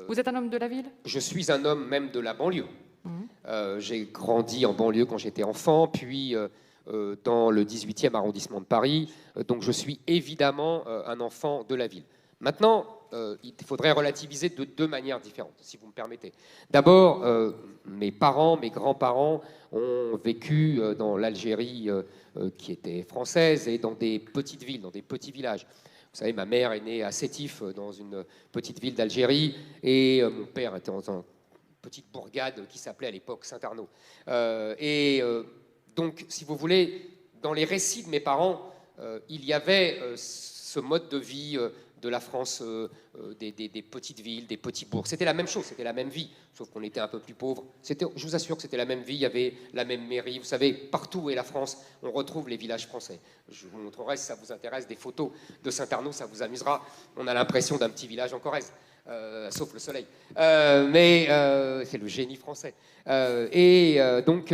Vous êtes un homme de la ville? Je suis un homme même de la banlieue. Mmh. J'ai grandi en banlieue quand j'étais enfant, puis dans le 18e arrondissement de Paris. Donc je suis évidemment un enfant de la ville. Maintenant, il faudrait relativiser de deux manières différentes, si vous me permettez. D'abord, mes parents, mes grands-parents ont vécu dans l'Algérie qui était française et dans des petites villes, dans des petits villages. Vous savez, ma mère est née à Sétif, dans une petite ville d'Algérie, et mon père était dans une petite bourgade qui s'appelait à l'époque Saint-Arnaud. Donc, si vous voulez, dans les récits de mes parents, il y avait ce mode de vie de la France, des petites villes, des petits bourgs. C'était la même chose, c'était la même vie, sauf qu'on était un peu plus pauvres. Je vous assure que c'était la même vie, il y avait la même mairie. Vous savez, partout où est la France, on retrouve les villages français. Je vous montrerai, si ça vous intéresse, des photos de Saint-Arnaud, ça vous amusera. On a l'impression d'un petit village en Corrèze. Sauf le soleil. Mais c'est le génie français. Donc,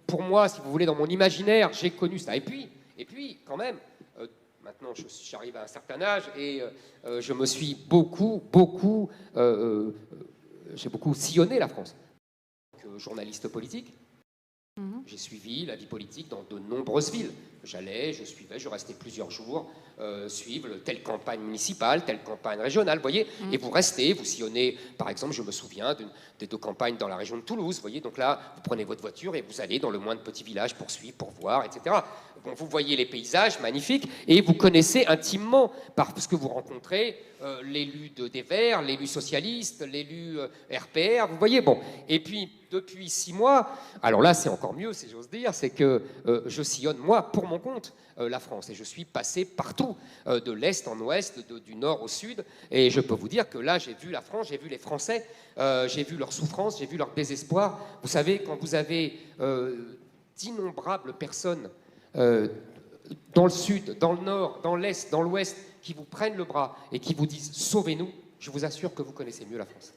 pour moi, si vous voulez, dans mon imaginaire, j'ai connu ça. Et puis quand même, maintenant, j'arrive à un certain âge et je me suis j'ai beaucoup sillonné la France. Journaliste politique, j'ai suivi la vie politique dans de nombreuses villes. Je suivais, je restais plusieurs jours, suivre telle campagne municipale, telle campagne régionale, vous voyez, et vous restez, vous sillonnez, par exemple, je me souviens des deux campagnes dans la région de Toulouse, vous voyez, donc là, vous prenez votre voiture et vous allez dans le moindre petit village pour suivre, pour voir, etc. Bon, vous voyez les paysages magnifiques et vous connaissez intimement, parce que vous rencontrez l'élu des Verts, l'élu socialiste, l'élu RPR, vous voyez, bon. Et puis, depuis 6 mois, alors là, c'est encore mieux, si j'ose dire, c'est que je sillonne, moi, pour mon compte, la France. Et je suis passé partout, de l'Est en Ouest, du Nord au Sud. Et je peux vous dire que là, j'ai vu la France, j'ai vu les Français, j'ai vu leur souffrance, j'ai vu leur désespoir. Vous savez, quand vous avez d'innombrables personnes dans le Sud, dans le Nord, dans l'Est, dans l'Ouest, qui vous prennent le bras et qui vous disent « Sauvez-nous », je vous assure que vous connaissez mieux la France.